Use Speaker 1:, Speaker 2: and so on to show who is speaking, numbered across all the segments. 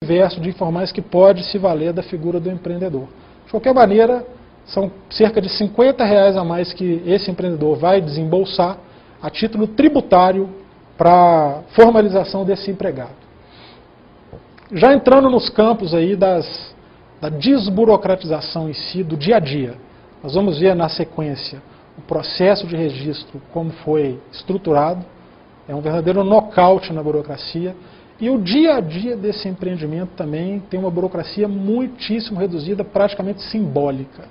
Speaker 1: universo de informais que pode se valer da figura do empreendedor. De qualquer maneira, são cerca de R$50 a mais que esse empreendedor vai desembolsar a título tributário para formalização desse empregado. Já entrando nos campos aí da desburocratização em si, do dia a dia, nós vamos ver na sequência o processo de registro, como foi estruturado, é um verdadeiro nocaute na burocracia, e o dia a dia desse empreendimento também tem uma burocracia muitíssimo reduzida, praticamente simbólica.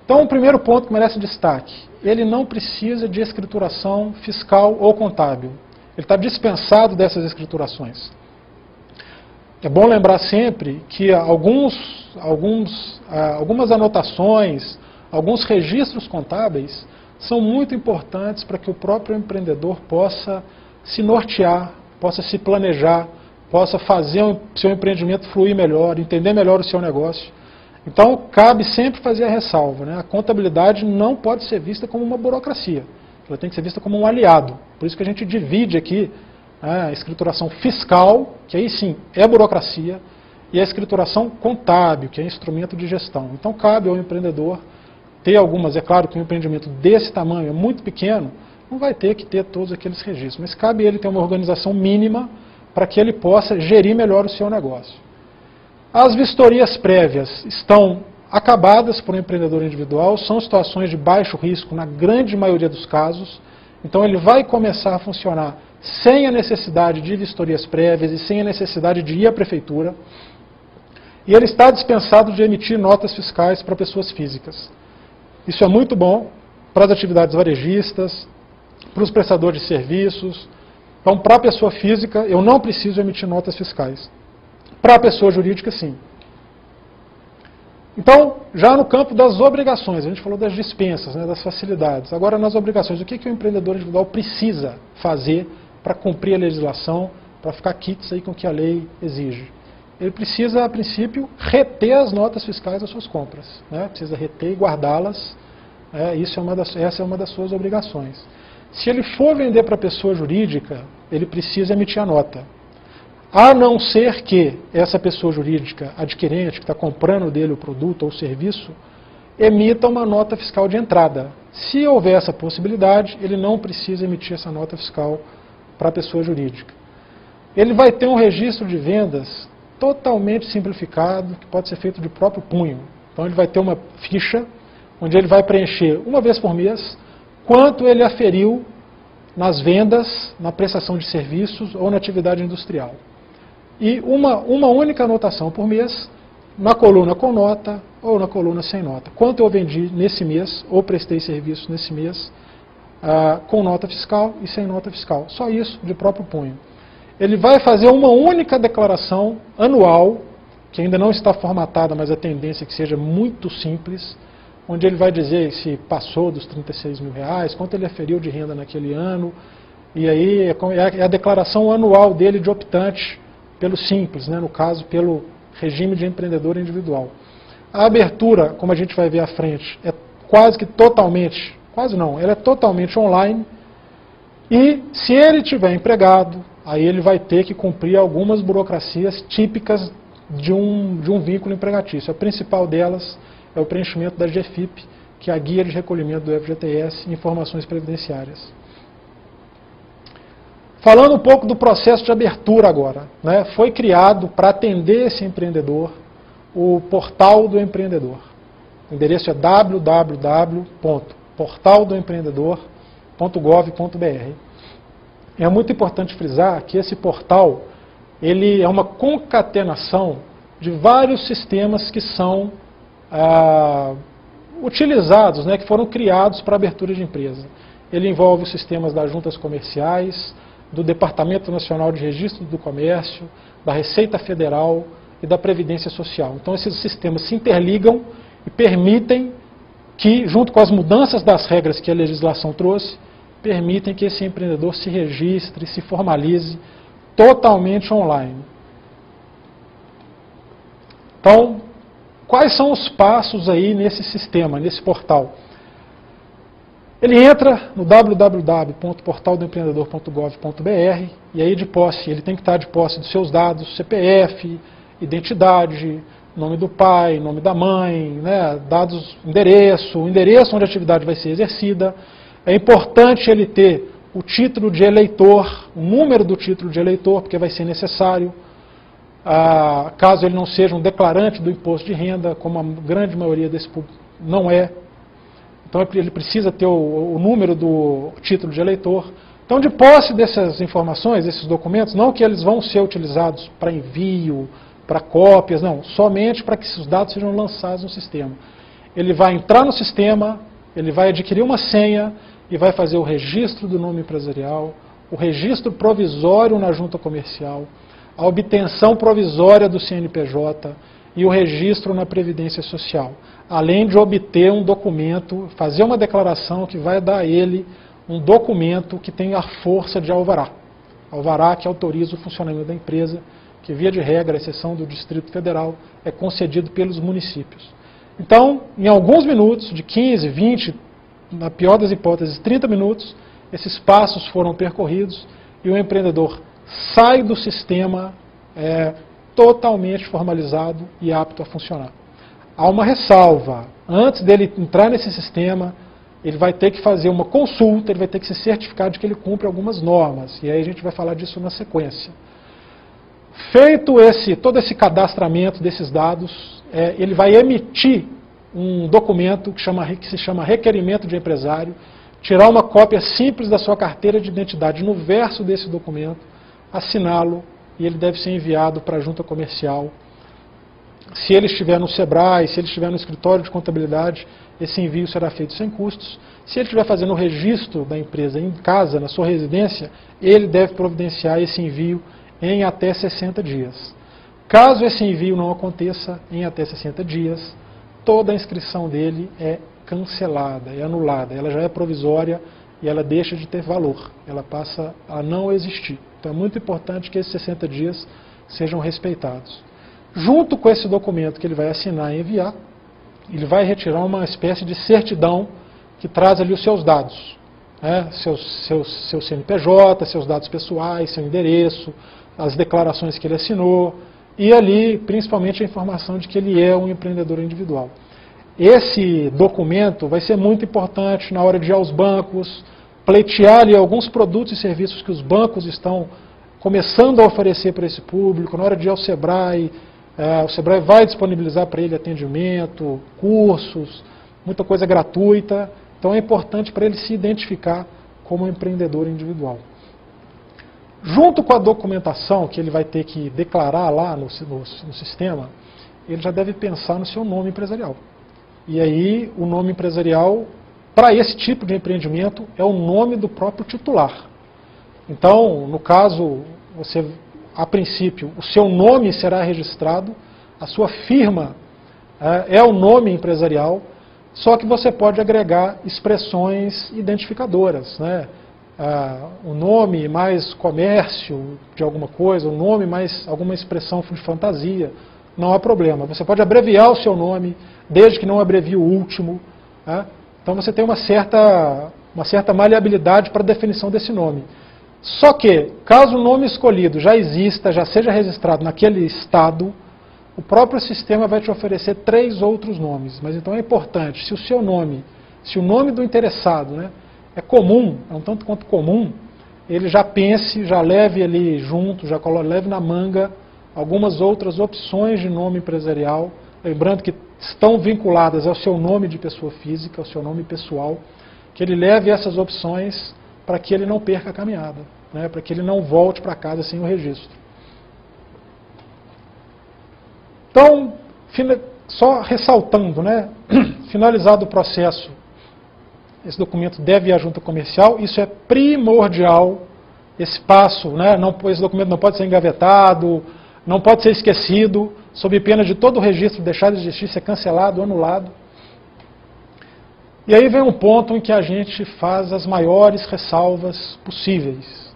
Speaker 1: Então, o primeiro ponto que merece destaque, ele não precisa de escrituração fiscal ou contábil. Ele está dispensado dessas escriturações. É bom lembrar sempre que algumas anotações, alguns registros contábeis são muito importantes para que o próprio empreendedor possa se nortear, possa se planejar, possa fazer o seu empreendimento fluir melhor, entender melhor o seu negócio. Então, cabe sempre fazer a ressalva, né? A contabilidade não pode ser vista como uma burocracia, ela tem que ser vista como um aliado. Por isso que a gente divide aqui a escrituração fiscal, que aí sim é burocracia, e a escrituração contábil, que é instrumento de gestão. Então, cabe ao empreendedor ter algumas, é claro que um empreendimento desse tamanho é muito pequeno, não vai ter que ter todos aqueles registros, mas cabe ele ter uma organização mínima para que ele possa gerir melhor o seu negócio. As vistorias prévias estão acabadas por um empreendedor individual, são situações de baixo risco na grande maioria dos casos, então ele vai começar a funcionar sem a necessidade de vistorias prévias e sem a necessidade de ir à prefeitura, e ele está dispensado de emitir notas fiscais para pessoas físicas. Isso é muito bom para as atividades varejistas, para os prestadores de serviços. Então, para a pessoa física, eu não preciso emitir notas fiscais. Para a pessoa jurídica, sim. Então, já no campo das obrigações, a gente falou das dispensas, né, das facilidades. Agora, nas obrigações, o que o empreendedor individual precisa fazer para cumprir a legislação, para ficar quites aí com o que a lei exige? Ele precisa, a princípio, reter as notas fiscais das suas compras, né? Precisa reter e guardá-las. Essa é uma das suas obrigações. Se ele for vender para a pessoa jurídica, ele precisa emitir a nota. A não ser que essa pessoa jurídica, adquirente, que está comprando dele o produto ou o serviço, emita uma nota fiscal de entrada. Se houver essa possibilidade, ele não precisa emitir essa nota fiscal para a pessoa jurídica. Ele vai ter um registro de vendas totalmente simplificado, que pode ser feito de próprio punho. Então ele vai ter uma ficha, onde ele vai preencher uma vez por mês, quanto ele aferiu nas vendas, na prestação de serviços ou na atividade industrial. E uma única anotação por mês, na coluna com nota ou na coluna sem nota. Quanto eu vendi nesse mês, ou prestei serviço nesse mês, com nota fiscal e sem nota fiscal. Só isso, de próprio punho. Ele vai fazer uma única declaração anual, que ainda não está formatada, mas a tendência é que seja muito simples, onde ele vai dizer se passou dos R$36 mil, quanto ele aferiu de renda naquele ano, e aí é a declaração anual dele de optante pelo Simples, né, no caso, pelo regime de empreendedor individual. A abertura, como a gente vai ver à frente, é quase não, ela é totalmente online, e se ele tiver empregado, aí ele vai ter que cumprir algumas burocracias típicas de um vínculo empregatício. A principal delas é o preenchimento da GFIP, que é a Guia de Recolhimento do FGTS e Informações Previdenciárias. Falando um pouco do processo de abertura agora, né, foi criado para atender esse empreendedor o Portal do Empreendedor. O endereço é www.portaldoempreendedor.gov.br. É muito importante frisar que esse portal ele é uma concatenação de vários sistemas que são utilizados, né, que foram criados para abertura de empresa. Ele envolve os sistemas das juntas comerciais, do Departamento Nacional de Registro do Comércio, da Receita Federal e da Previdência Social. Então esses sistemas se interligam e permitem que, junto com as mudanças das regras que a legislação trouxe, permitem que esse empreendedor se registre, se formalize totalmente online. Então, quais são os passos aí nesse sistema, nesse portal? Ele entra no www.portaldoempreendedor.gov.br e aí de posse, ele tem que estar de posse dos seus dados, CPF, identidade, nome do pai, nome da mãe, né, dados, endereço onde a atividade vai ser exercida. É importante ele ter o título de eleitor, o número do título de eleitor, porque vai ser necessário, caso ele não seja um declarante do imposto de renda, como a grande maioria desse público não é. Então ele precisa ter o número do título de eleitor. Então, de posse dessas informações, desses documentos, não que eles vão ser utilizados para envio, para cópias, não, somente para que esses dados sejam lançados no sistema. Ele vai entrar no sistema, ele vai adquirir uma senha e vai fazer o registro do nome empresarial, o registro provisório na junta comercial, a obtenção provisória do CNPJ e o registro na Previdência Social, além de obter um documento, fazer uma declaração que vai dar a ele um documento que tem a força de alvará. Alvará que autoriza o funcionamento da empresa, que via de regra, à exceção do Distrito Federal, é concedido pelos municípios. Então, em alguns minutos, de 15, 20, na pior das hipóteses, 30 minutos, esses passos foram percorridos e o empreendedor sai do sistema totalmente formalizado e apto a funcionar. Há uma ressalva. Antes dele entrar nesse sistema, ele vai ter que fazer uma consulta, ele vai ter que se certificar de que ele cumpre algumas normas. E aí a gente vai falar disso na sequência. Feito todo esse cadastramento desses dados, ele vai emitir um documento que se chama requerimento de empresário, tirar uma cópia simples da sua carteira de identidade no verso desse documento, assiná-lo e ele deve ser enviado para a junta comercial. Se ele estiver no Sebrae, se ele estiver no escritório de contabilidade, esse envio será feito sem custos. Se ele estiver fazendo o registro da empresa em casa, na sua residência, ele deve providenciar esse envio em até 60 dias. Caso esse envio não aconteça em até 60 dias, toda a inscrição dele é cancelada, é anulada. Ela já é provisória e ela deixa de ter valor. Ela passa a não existir. Então é muito importante que esses 60 dias sejam respeitados. Junto com esse documento que ele vai assinar e enviar, ele vai retirar uma espécie de certidão que traz ali os seus dados. Seu CNPJ, seus dados pessoais, seu endereço, as declarações que ele assinou e ali, principalmente, a informação de que ele é um empreendedor individual. Esse documento vai ser muito importante na hora de ir aos bancos, pleitear ali alguns produtos e serviços que os bancos estão começando a oferecer para esse público, na hora de ir ao Sebrae. O Sebrae vai disponibilizar para ele atendimento, cursos, muita coisa gratuita. Então é importante para ele se identificar como empreendedor individual. Junto com a documentação que ele vai ter que declarar lá no sistema, ele já deve pensar no seu nome empresarial. E aí o nome empresarial, para esse tipo de empreendimento, é o nome do próprio titular. Então, no caso, a princípio, o seu nome será registrado, a sua firma é o nome empresarial, só que você pode agregar expressões identificadoras, né? O nome mais comércio de alguma coisa, o nome mais alguma expressão de fantasia, não há problema. Você pode abreviar o seu nome, desde que não abrevie o último. Então você tem uma certa maleabilidade para a definição desse nome. Só que, caso o nome escolhido já exista, já seja registrado naquele estado, o próprio sistema vai te oferecer 3 outros nomes. Mas então é importante, se o nome do interessado, né, é comum, é um tanto quanto comum, ele já pense, já leve ali junto, já leve na manga algumas outras opções de nome empresarial, lembrando que estão vinculadas ao seu nome de pessoa física, ao seu nome pessoal, que ele leve essas opções para que ele não perca a caminhada, né, para que ele não volte para casa sem o registro. Então, só ressaltando, né, finalizado o processo, esse documento deve ir à junta comercial, isso é primordial, esse passo, né, esse documento não pode ser engavetado, não pode ser esquecido, sob pena de todo o registro deixar de existir, ser cancelado, anulado. E aí vem um ponto em que a gente faz as maiores ressalvas possíveis.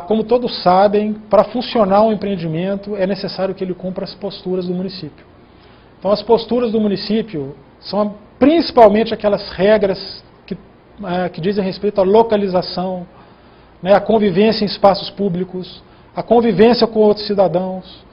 Speaker 1: Como todos sabem, para funcionar um empreendimento é necessário que ele cumpra as posturas do município. Então as posturas do município são principalmente aquelas regras que dizem respeito à localização, né, à convivência em espaços públicos, à convivência com outros cidadãos,